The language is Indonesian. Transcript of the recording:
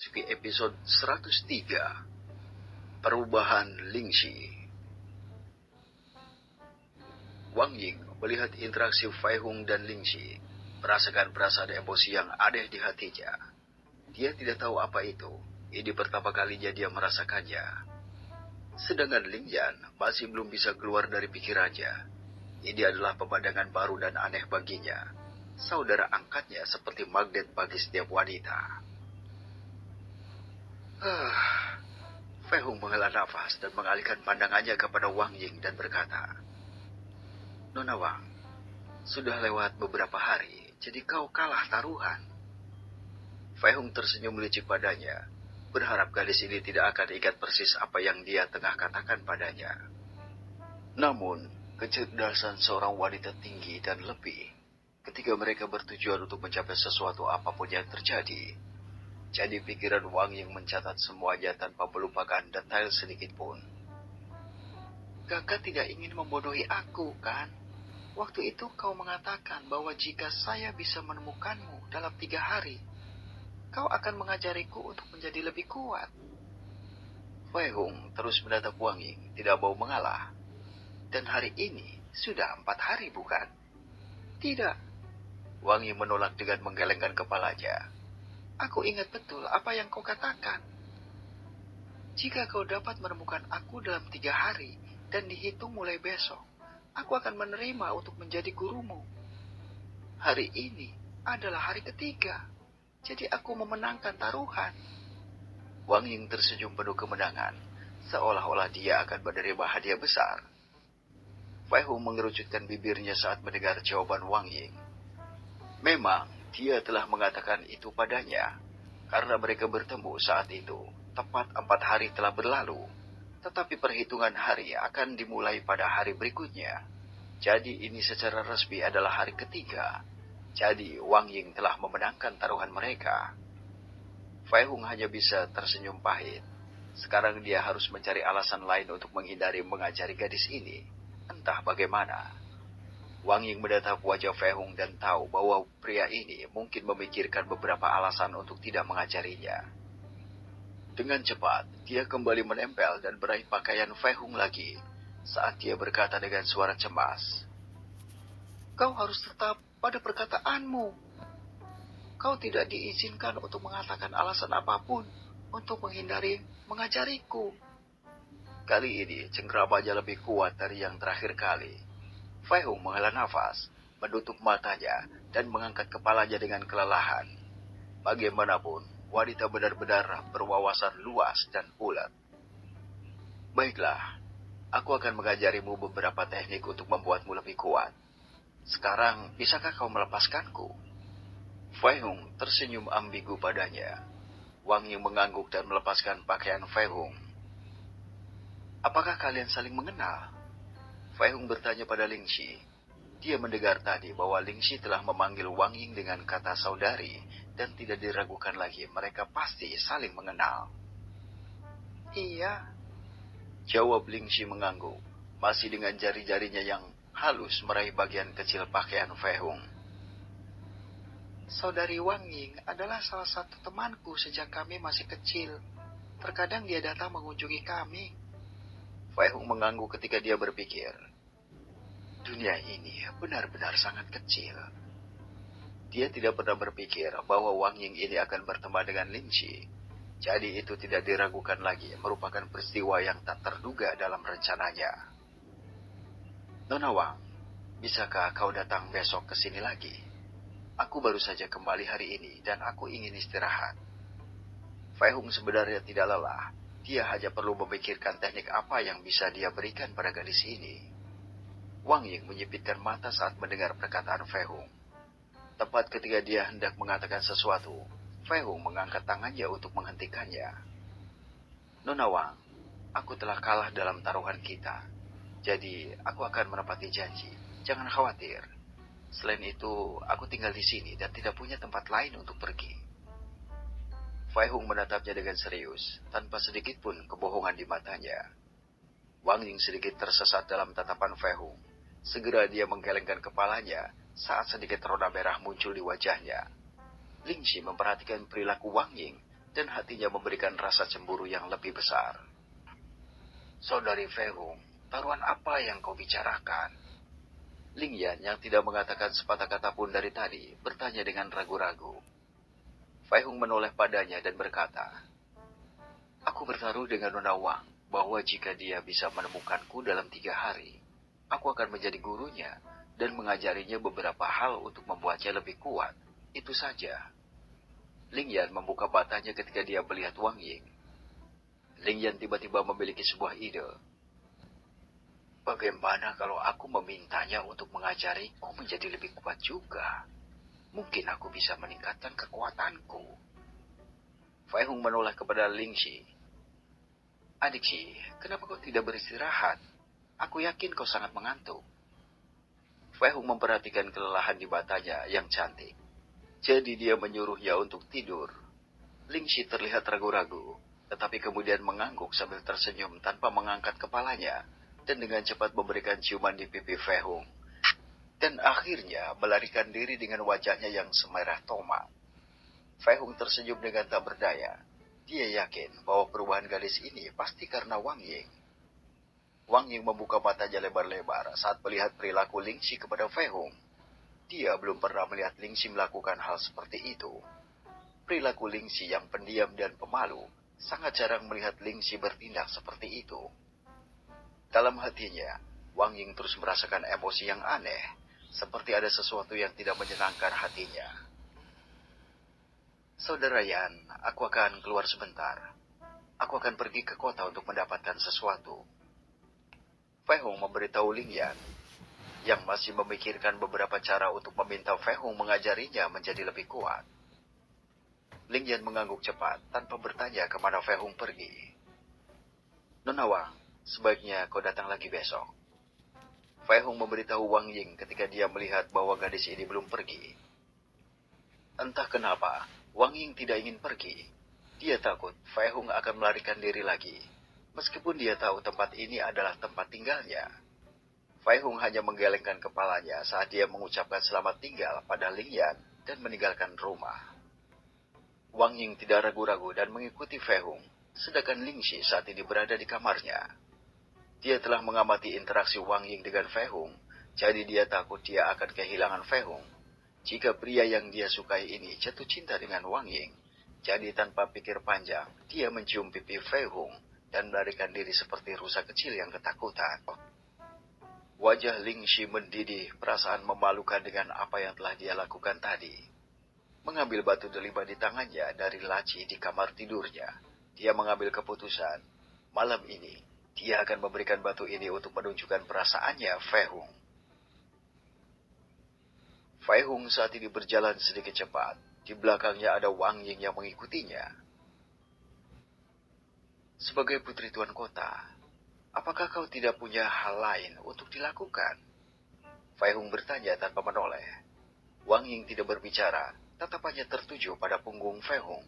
memasuki episode 103, Perubahan Lingxi. Wang Ying melihat interaksi Fei Hung dan Lingxi, merasakan perasaan emosi yang aneh di hatinya. Dia tidak tahu apa itu. Ini pertama kalinya dia merasakannya. Sedangkan Ling Yan masih belum bisa keluar dari pikirannya. Ini adalah pemandangan baru dan aneh baginya. Saudara angkatnya seperti magnet bagi setiap wanita. Fei Hung menghela nafas dan mengalihkan pandangannya kepada Wang Ying dan berkata, "Nona Wang, sudah lewat beberapa hari, jadi kau kalah taruhan." Fei Hung tersenyum licik padanya, berharap gadis ini tidak akan ingat persis apa yang dia tengah katakan padanya. Namun, kecerdasan seorang wanita tinggi dan lebih ketika mereka bertujuan untuk mencapai sesuatu apapun yang terjadi. Jadi pikiran Wang Ying mencatat semuanya tanpa melupakan detail sedikit pun. "Kakak tidak ingin membodohi aku, kan? Waktu itu kau mengatakan bahwa jika saya bisa menemukanmu dalam 3 hari, kau akan mengajariku untuk menjadi lebih kuat." Fei Hung terus menatap Wang Ying, tidak mau mengalah. "Dan hari ini sudah 4 hari, bukan?" "Tidak." Wang Ying menolak dengan menggelengkan kepalanya. "Aku ingat betul apa yang kau katakan. Jika kau dapat menemukan aku dalam 3 hari dan dihitung mulai besok, aku akan menerima untuk menjadi gurumu. Hari ini adalah hari ketiga, jadi aku memenangkan taruhan." Wang Ying tersenyum penuh kemenangan, seolah-olah dia akan menerima hadiah besar. Fei Hung mengerucutkan bibirnya saat mendengar jawaban Wang Ying. Memang, dia telah mengatakan itu padanya, karena mereka bertemu saat itu. Tepat 4 hari telah berlalu, tetapi perhitungan hari akan dimulai pada hari berikutnya. Jadi ini secara resmi adalah hari ketiga. Jadi Wang Ying telah memenangkan taruhan mereka. Fei Hung hanya bisa tersenyum pahit. Sekarang dia harus mencari alasan lain untuk menghindari mengajari gadis ini. Entah bagaimana. Wang Ying menatap wajah Fei Hung dan tahu bahwa pria ini mungkin memikirkan beberapa alasan untuk tidak mengajarinya. Dengan cepat, dia kembali menempel dan meraih pakaian Fei Hung lagi, saat dia berkata dengan suara cemas, "Kau harus tetap pada perkataanmu. Kau tidak diizinkan untuk mengatakan alasan apapun untuk menghindari mengajariku." Kali ini, cengkeramannya lebih kuat dari yang terakhir kali. Fei Hung menghela nafas, menutup matanya, dan mengangkat kepalanya dengan kelelahan. Bagaimanapun, wanita benar-benar berwawasan luas dan ulet. "Baiklah, aku akan mengajarimu beberapa teknik untuk membuatmu lebih kuat. Sekarang, bisakah kau melepaskanku?" Fei Hung tersenyum ambigu padanya. Wang Ying mengangguk dan melepaskan pakaian Fei Hung. "Apakah kalian saling mengenal?" Fei Hung bertanya pada Lingxi. Dia mendengar tadi bahwa Lingxi telah memanggil Wang Ying dengan kata saudari, dan tidak diragukan lagi mereka pasti saling mengenal. "Iya," jawab Lingxi mengangguk, masih dengan jari-jarinya yang halus meraih bagian kecil pakaian Fei Hung. "Saudari Wang Ying adalah salah satu temanku sejak kami masih kecil. Terkadang dia datang mengunjungi kami." Fei Hung mengangguk ketika dia berpikir, dunia ini benar-benar sangat kecil. Dia tidak pernah berpikir bahwa Wang Ying ini akan berteman dengan Lingxi. Jadi itu tidak diragukan lagi merupakan peristiwa yang tak terduga dalam rencananya. "Nona Wang, bisakah kau datang besok ke sini lagi? Aku baru saja kembali hari ini dan aku ingin istirahat." Fei Hung sebenarnya tidak lelah. Dia hanya perlu memikirkan teknik apa yang bisa dia berikan pada gadis ini. Wang Ying menyipitkan mata saat mendengar perkataan Fei Hung. Tepat ketika dia hendak mengatakan sesuatu, Fei Hung mengangkat tangannya untuk menghentikannya. "Nona Wang, aku telah kalah dalam taruhan kita. Jadi, aku akan menepati janji. Jangan khawatir. Selain itu, aku tinggal di sini dan tidak punya tempat lain untuk pergi." Fei Hung menatapnya dengan serius, tanpa sedikit pun kebohongan di matanya. Wang Ying sedikit tersesat dalam tatapan Fei Hung. Segera dia menggelengkan kepalanya saat sedikit roda merah muncul di wajahnya. Lingxi memperhatikan perilaku Wang Ying dan hatinya memberikan rasa cemburu yang lebih besar. Saudari Fei Hung, taruhan apa yang kau bicarakan? Ling Yan yang tidak mengatakan sepatah kata pun dari tadi bertanya dengan ragu-ragu. Fei Hung menoleh padanya dan berkata, "Aku bertaruh dengan Nona Wang bahwa jika dia bisa menemukanku dalam 3 hari, aku akan menjadi gurunya dan mengajarinya beberapa hal untuk membuatnya lebih kuat. Itu saja." Ling Yan membuka matanya ketika dia melihat Wang Ying. Ling Yan tiba-tiba memiliki sebuah ide. Bagaimana kalau aku memintanya untuk mengajariku menjadi lebih kuat juga? Mungkin aku bisa meningkatkan kekuatanku. Fei Hung menoleh kepada Ling Xi. Adik Xi, kenapa kau tidak beristirahat? Aku yakin kau sangat mengantuk. Fei Hung memperhatikan kelelahan di matanya yang cantik. Jadi dia menyuruhnya untuk tidur. Ling Xi terlihat ragu-ragu, tetapi kemudian mengangguk sambil tersenyum tanpa mengangkat kepalanya, dan dengan cepat memberikan ciuman di pipi Fei Hung. Dan akhirnya melarikan diri dengan wajahnya yang semerah tomat. Fei Hung tersenyum dengan tak berdaya. Dia yakin bahwa perubahan gadis ini pasti karena Wang Ying. Wang Ying membuka matanya lebar-lebar saat melihat perilaku Ling Xi kepada Fei Hung. Dia belum pernah melihat Ling Xi melakukan hal seperti itu. Perilaku Ling Xi yang pendiam dan pemalu sangat jarang melihat Ling Xi bertindak seperti itu. Dalam hatinya, Wang Ying terus merasakan emosi yang aneh, seperti ada sesuatu yang tidak menyenangkan hatinya. Saudara Yan, aku akan keluar sebentar. Aku akan pergi ke kota untuk mendapatkan sesuatu. Fei Hung memberitahu Ling Yan, yang masih memikirkan beberapa cara untuk meminta Fei Hung mengajarinya menjadi lebih kuat. Ling Yan mengangguk cepat tanpa bertanya kemana Fei Hung pergi. Nona Wang, sebaiknya kau datang lagi besok. Fei Hung memberitahu Wang Ying ketika dia melihat bahwa gadis ini belum pergi. Entah kenapa, Wang Ying tidak ingin pergi. Dia takut Fei Hung akan melarikan diri lagi, meskipun dia tahu tempat ini adalah tempat tinggalnya. Fei Hung hanya menggelengkan kepalanya saat dia mengucapkan selamat tinggal pada Ling Yan dan meninggalkan rumah. Wang Ying tidak ragu-ragu dan mengikuti Fei Hung, sedangkan Ling Xi saat ini berada di kamarnya. Dia telah mengamati interaksi Wang Ying dengan Fei Hung, jadi dia takut dia akan kehilangan Fei Hung. Jika pria yang dia sukai ini jatuh cinta dengan Wang Ying, jadi tanpa pikir panjang, dia mencium pipi Fei Hung dan melarikan diri seperti rusa kecil yang ketakutan. Wajah Ling Xi mendidih perasaan memalukan dengan apa yang telah dia lakukan tadi. Mengambil batu delima di tangannya dari laci di kamar tidurnya, dia mengambil keputusan. Malam ini, dia akan memberikan batu ini untuk menunjukkan perasaannya Fei Hung. Fei Hung saat ini berjalan sedikit cepat. Di belakangnya ada Wang Ying yang mengikutinya. Sebagai putri tuan kota, apakah kau tidak punya hal lain untuk dilakukan? Fei Hung bertanya tanpa menoleh. Wang Ying tidak berbicara, tatapannya tertuju pada punggung Fei Hung.